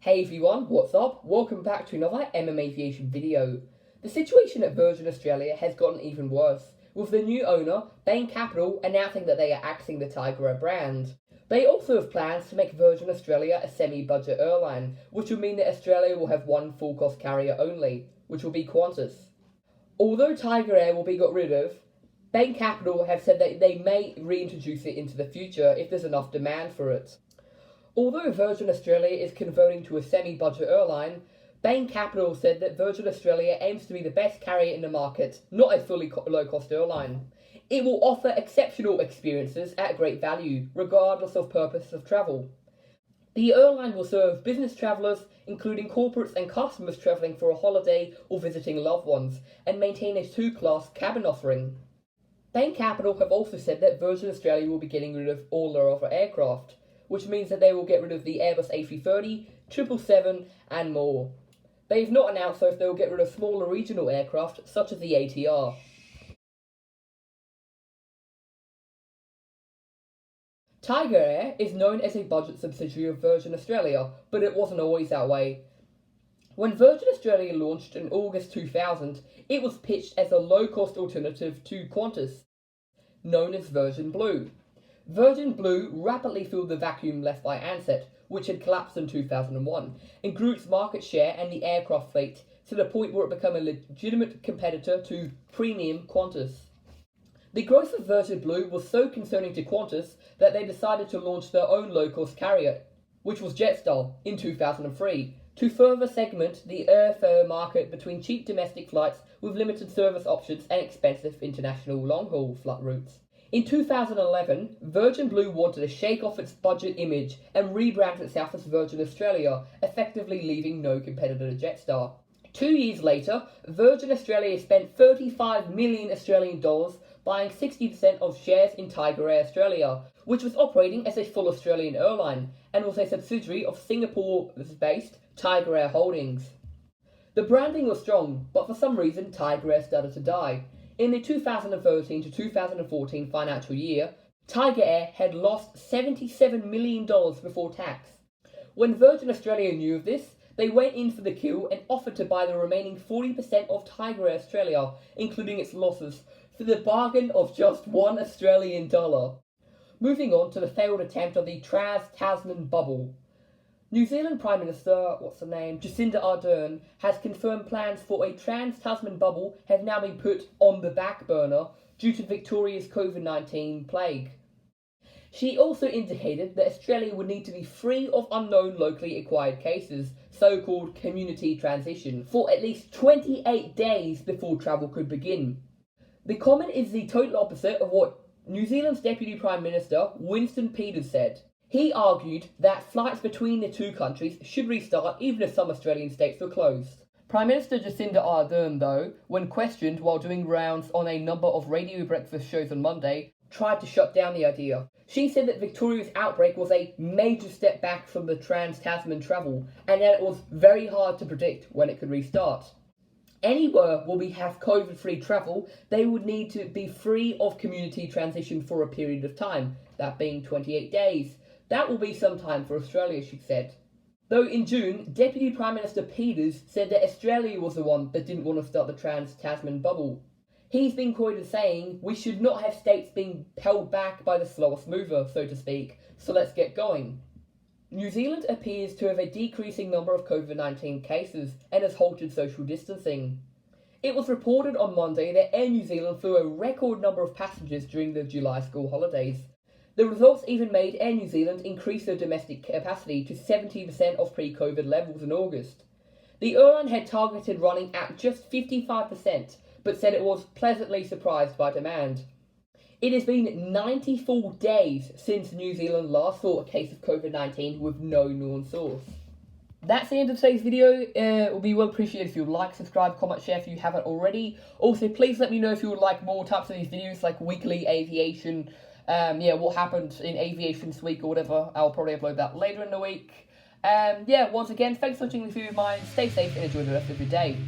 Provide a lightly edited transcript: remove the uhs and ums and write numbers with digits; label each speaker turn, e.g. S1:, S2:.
S1: Hey everyone, what's up? Welcome back to another Aviation video. The situation at Virgin Australia has gotten even worse, with the new owner, Bain Capital, announcing that they are axing the Tigerair brand. They also have plans to make Virgin Australia a semi-budget airline, which will mean that Australia will have one full-cost carrier only, which will be Qantas. Although Tigerair will be got rid of, Bain Capital have said that they may reintroduce it into the future if there's enough demand for it. Although Virgin Australia is converting to a semi-budget airline, Bain Capital said that Virgin Australia aims to be the best carrier in the market, not a fully low-cost airline. It will offer exceptional experiences at great value, regardless of purpose of travel. The airline will serve business travellers, including corporates and customers travelling for a holiday or visiting loved ones, and maintain a two-class cabin offering. Bain Capital have also said that Virgin Australia will be getting rid of all their other aircraft, which means that they will get rid of the Airbus A330, 777, and more. They have not announced though if they will get rid of smaller regional aircraft, such as the ATR. Tigerair is known as a budget subsidiary of Virgin Australia, but it wasn't always that way. When Virgin Australia launched in August 2000, it was pitched as a low-cost alternative to Qantas, known as Virgin Blue. Virgin Blue rapidly filled the vacuum left by Ansett, which had collapsed in 2001, and grew its market share and the aircraft fleet to the point where it became a legitimate competitor to premium Qantas. The growth of Virgin Blue was so concerning to Qantas that they decided to launch their own low-cost carrier, which was Jetstar, in 2003, to further segment the airfare market between cheap domestic flights with limited service options and expensive international long-haul flight routes. In 2011, Virgin Blue wanted to shake off its budget image and rebrand itself as Virgin Australia, effectively leaving no competitor to Jetstar. 2 years later, Virgin Australia spent $35 million Australian dollars buying 60% of shares in Tigerair Australia, which was operating as a full Australian airline and was a subsidiary of Singapore-based Tigerair Holdings. The branding was strong, but for some reason Tigerair started to die. In the 2013 to 2014 financial year, Tigerair had lost $77 million before tax. When Virgin Australia knew of this, they went in for the kill and offered to buy the remaining 40% of Tigerair Australia, including its losses, for the bargain of just $1 Australian. Moving on to the failed attempt of the Trans-Tasman bubble. New Zealand Prime Minister, Jacinda Ardern, has confirmed plans for a Trans-Tasman bubble have now been put on the back burner due to Victoria's COVID-19 plague. She also indicated that Australia would need to be free of unknown locally acquired cases, so-called community transition, for at least 28 days before travel could begin. The comment is the total opposite of what New Zealand's Deputy Prime Minister, Winston Peters, said. He argued that flights between the two countries should restart even if some Australian states were closed. Prime Minister Jacinda Ardern, though, when questioned while doing rounds on a number of radio breakfast shows on Monday, tried to shut down the idea. She said that Victoria's outbreak was a major step back from the Trans-Tasman travel, and that it was very hard to predict when it could restart. Anywhere where we have COVID-free travel, they would need to be free of community transition for a period of time, that being 28 days. That will be some time for Australia, she said. Though in June, Deputy Prime Minister Peters said that Australia was the one that didn't want to start the Trans-Tasman bubble. He's been quoted saying, "We should not have states being held back by the slowest mover, so to speak, so let's get going." New Zealand appears to have a decreasing number of COVID-19 cases and has halted social distancing. It was reported on Monday that Air New Zealand flew a record number of passengers during the July school holidays. The results even made Air New Zealand increase their domestic capacity to 70% of pre-COVID levels in August. The airline had targeted running at just 55%, but said it was pleasantly surprised by demand. It has been 94 days since New Zealand last saw a case of COVID-19 with no known source. That's the end of today's video. It would be well appreciated if you would like, subscribe, comment, share if you haven't already. Also, please let me know if you would like more types of these videos, like weekly aviation, what happened in aviation this week or whatever. I'll probably upload that later in the week. Once again, thanks for watching this video of mine. Stay safe and enjoy the rest of your day.